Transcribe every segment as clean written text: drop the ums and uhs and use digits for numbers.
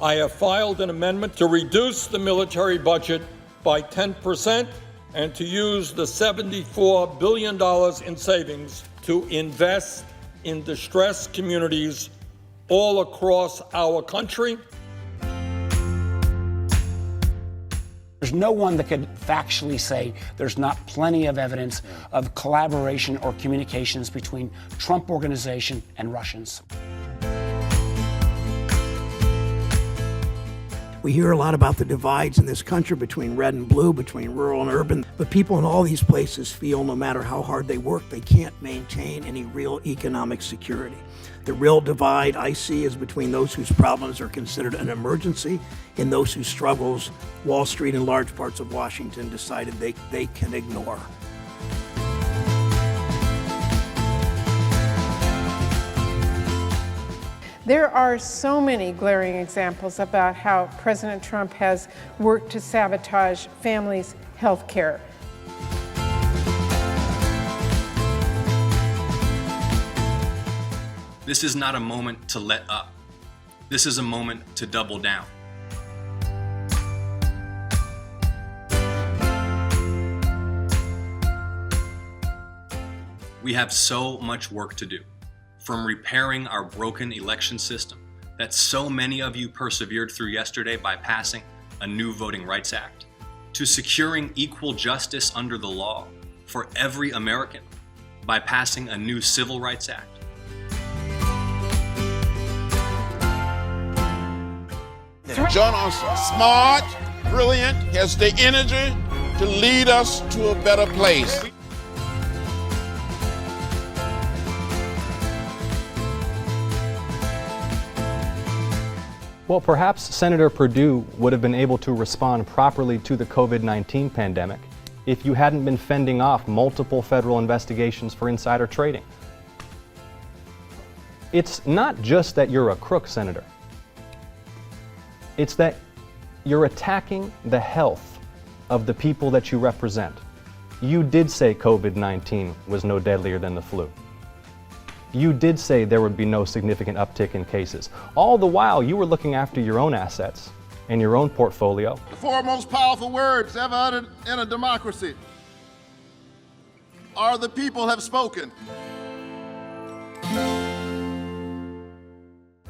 I have filed an amendment to reduce the military budget by 10% and to use the $74 billion in savings to invest in distressed communities all across our country. There's no one that could factually say there's not plenty of evidence of collaboration or communications between Trump Organization and Russians. We hear a lot about the divides in this country between red and blue, between rural and urban, but people in all these places feel no matter how hard they work, they can't maintain any real economic security. The real divide I see is between those whose problems are considered an emergency and those whose struggles Wall Street and large parts of Washington decided they can ignore. There are so many glaring examples about how President Trump has worked to sabotage families' health care. This is not a moment to let up. This is a moment to double down. We have so much work to do. From repairing our broken election system that so many of you persevered through yesterday by passing a new Voting Rights Act, to securing equal justice under the law for every American by passing a new Civil Rights Act. Jon Ossoff, smart, brilliant, has the energy to lead us to a better place. Well, perhaps Senator Perdue would have been able to respond properly to the COVID-19 pandemic if you hadn't been fending off multiple federal investigations for insider trading. It's not just that you're a crook, Senator. It's that you're attacking the health of the people that you represent. You did say COVID-19 was no deadlier than the flu. You did say there would be no significant uptick in cases. All the while, you were looking after your own assets and your own portfolio. The four most powerful words ever uttered in a democracy are "the people have spoken."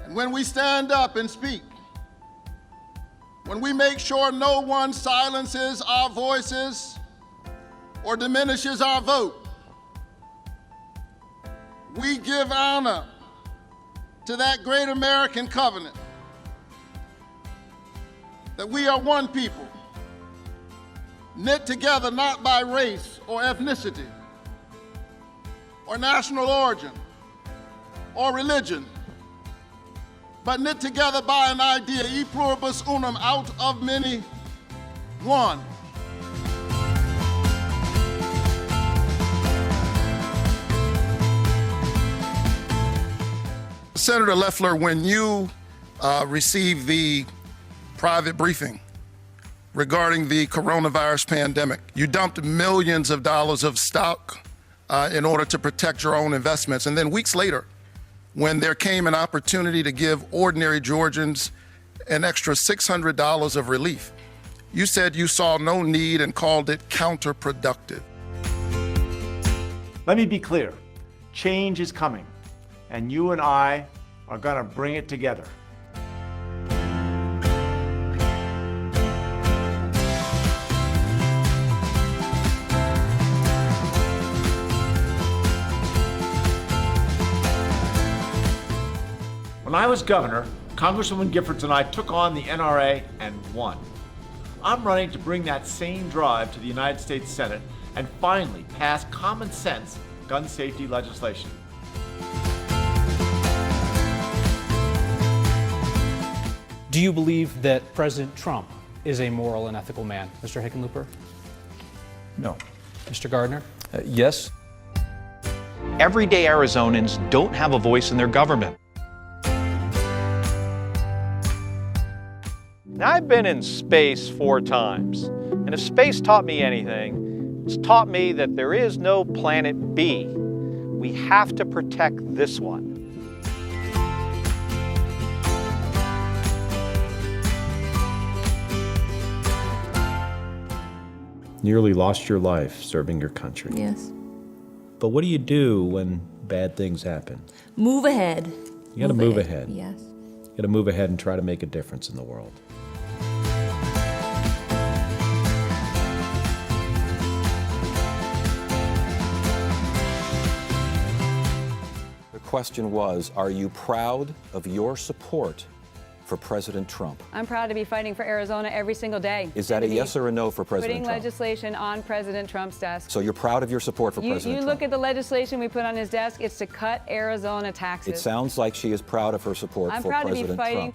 And when we stand up and speak, when we make sure no one silences our voices or diminishes our vote, we give honor to that great American covenant that we are one people, knit together not by race or ethnicity or national origin or religion, but knit together by an idea, e pluribus unum, out of many, one. Senator Loeffler, when you received the private briefing regarding the coronavirus pandemic, you dumped millions of dollars of stock in order to protect your own investments. And then weeks later, when there came an opportunity to give ordinary Georgians an extra $600 of relief, you said you saw no need and called it counterproductive. Let me be clear. Change is coming, and you and I are going to bring it together. When I was governor, Congresswoman Giffords and I took on the NRA and won. I'm running to bring that same drive to the United States Senate and finally pass common sense gun safety legislation. Do you believe that President Trump is a moral and ethical man, Mr. Hickenlooper? No. Mr. Gardner? Yes. Everyday Arizonans don't have a voice in their government. Now, I've been in space 4 times, and if space taught me anything, it's taught me that there is no planet B. We have to protect this one. nearly lost your life serving your country. Yes. But what do you do when bad things happen? Move ahead. You gotta move ahead. Yes. You gotta move ahead and try to make a difference in the world. The question was, are you proud of your support for President Trump? I'm proud to be fighting for Arizona every single day. Is that a yes or a no for President Trump? Putting legislation on President Trump's desk. So you're proud of your support for President Trump? You look at the legislation we put on his desk, it's to cut Arizona taxes. It sounds like she is proud of her support for President Trump. I'm proud to be fighting.